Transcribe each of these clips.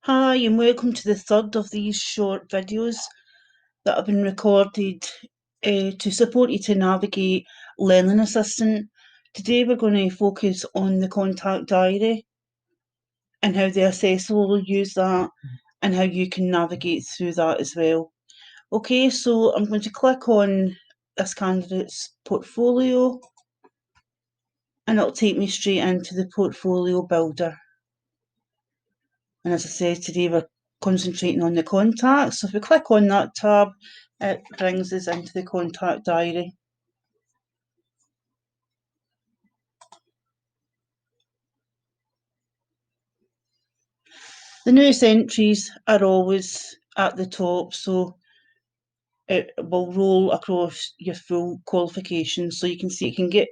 Hi, and welcome to the third of these short videos that have been recorded to support you to navigate Learning Assistant. Today we're going to focus on the contact diary and how the assessor will use that and how you can navigate through that as well. Okay, so I'm going to click on this candidate's portfolio and it'll take me straight into the portfolio builder. And as I said, today we're concentrating on the contacts. So if we click on that tab, it brings us into the contact diary. The newest entries are always at the top, so it will roll across your full qualifications. So you can see it can get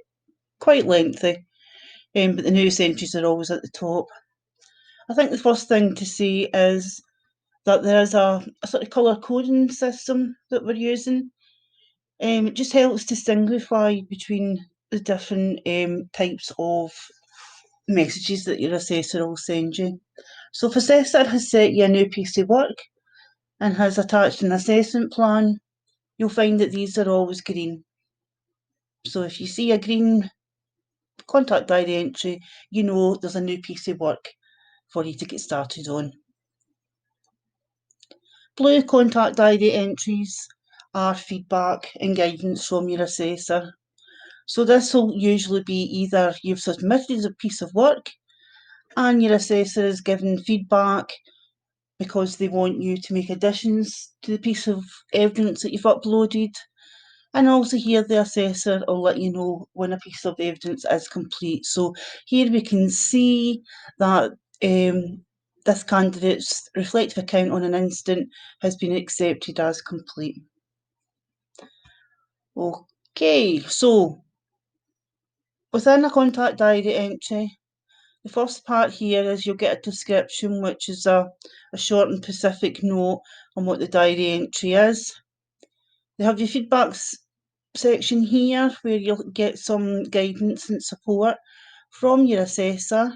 quite lengthy, but the newest entries are always at the top. I think the first thing to see is that there is a sort of colour coding system that we're using. It just helps distinguish between the different types of messages that your assessor will send you. So if assessor has set you a new piece of work and has attached an assessment plan, you'll find that these are always green. So if you see a green contact diary entry, you know there's a new piece of work for you to get started on. Blue contact diary entries are feedback and guidance from your assessor. So this will usually be either you've submitted a piece of work and your assessor is giving feedback because they want you to make additions to the piece of evidence that you've uploaded. And also here the assessor will let you know when a piece of evidence is complete. So here we can see that this candidate's reflective account on an instant has been accepted as complete. Okay, so within a contact diary entry, the first part here is you'll get a description, which is a short and specific note on what the diary entry is. You have your feedbacks section here where you'll get some guidance and support from your assessor.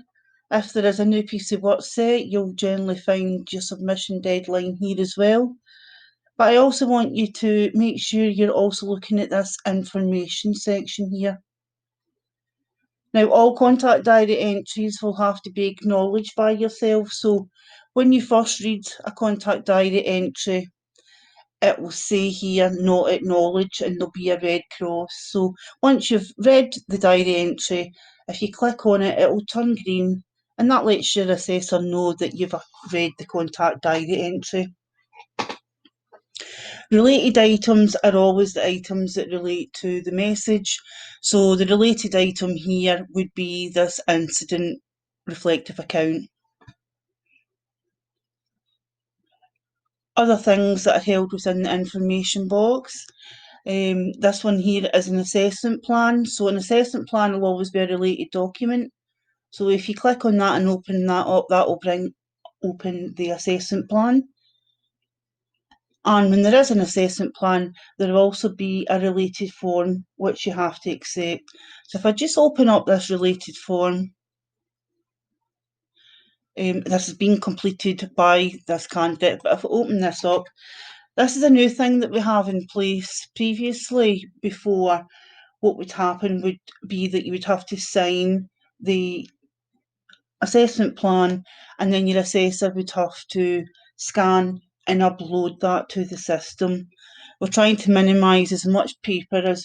If there is a new piece of work set, you'll generally find your submission deadline here as well. But I also want you to make sure you're also looking at this information section here. Now, all contact diary entries will have to be acknowledged by yourself. So when you first read a contact diary entry, it will say here not acknowledged and there'll be a red cross. So once you've read the diary entry, if you click on it, it will turn green and that lets your assessor know that you've read the contact diary entry. Related items are always the items that relate to the message. So the related item here would be this incident reflective account. Other things that are held within the information box. This one here is an assessment plan. So an assessment plan will always be a related document. So if you click on that and open that up, that will open the assessment plan. And when there is an assessment plan, there will also be a related form which you have to accept. So if I just open up this related form, this has been completed by this candidate, but if I open this up, this is a new thing that we have in place. Previously, before, what would happen would be that you would have to sign the assessment plan and then your assessor would have to scan and upload that to the system. We're trying to minimise as much paper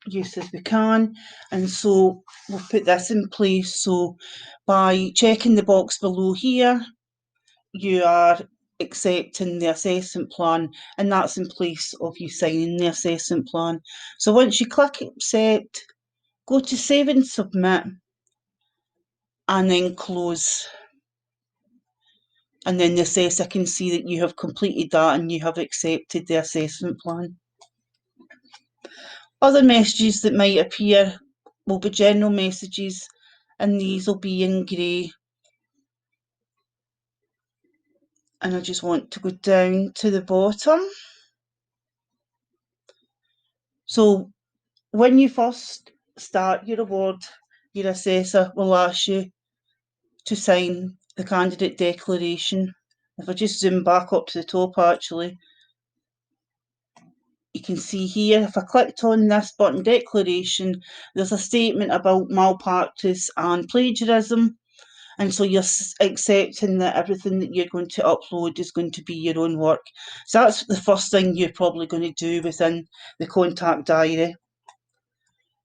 use as we can, and so we've put this in place. So by checking the box below here, you are accepting the assessment plan, and that's in place of you signing the assessment plan. So once you click accept, go to save and submit, and then close. And then the assessor can see that you have completed that and you have accepted the assessment plan. Other messages that might appear will be general messages, and these will be in grey. And I just want to go down to the bottom. So when you first start your award, your assessor will ask you to sign the candidate declaration. If I just zoom back up to the top actually, you can see here, if I clicked on this button, declaration, there's a statement about malpractice and plagiarism. And so you're accepting that everything that you're going to upload is going to be your own work. So that's the first thing you're probably going to do within the contact diary.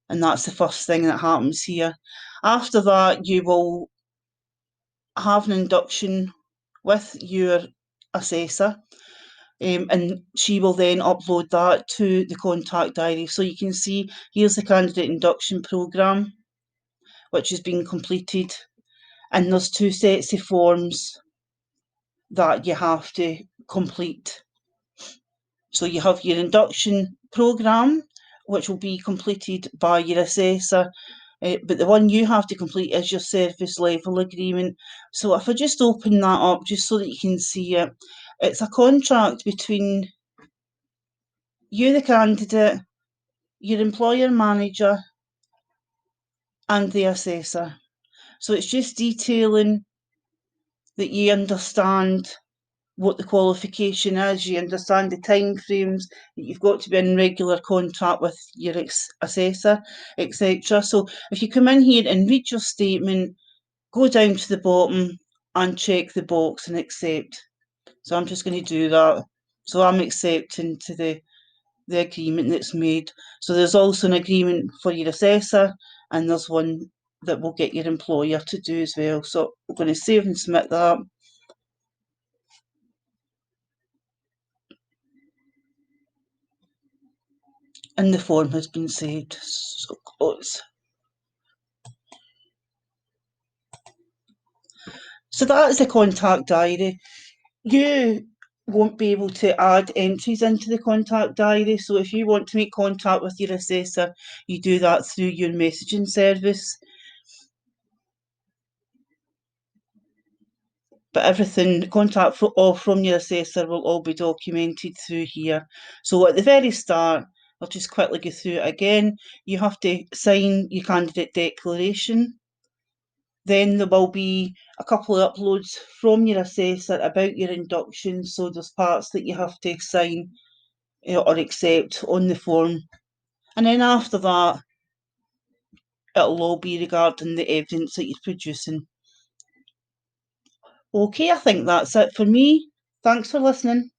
And that's the first thing that happens here. After that, you will have an induction with your assessor. And she will then upload that to the contact diary. So you can see here's the candidate induction programme, which has been completed. And there's 2 sets of forms that you have to complete. So you have your induction programme, which will be completed by your assessor, but the one you have to complete is your service level agreement. So if I just open that up, just so that you can see it, it's a contract between you, the candidate, your employer manager, and the assessor. So it's just detailing that you understand what the qualification is, you understand the timeframes, that you've got to be in regular contact with your assessor, etc. So if you come in here and read your statement, go down to the bottom and check the box and accept. So I'm just going to do that. So I'm accepting to the agreement that's made. So there's also an agreement for your assessor, and there's one that will get your employer to do as well. So we're going to save and submit that. And the form has been saved. So close. So that is the contact diary. You won't be able to add entries into the contact diary. So if you want to make contact with your assessor, you do that through your messaging service. But everything, contact from your assessor will all be documented through here. So at the very start, I'll just quickly go through it again. You have to sign your candidate declaration. Then there will be a couple of uploads from your assessor about your induction. So there's parts that you have to sign or accept on the form. And then after that, it'll all be regarding the evidence that you're producing. Okay, I think that's it for me. Thanks for listening.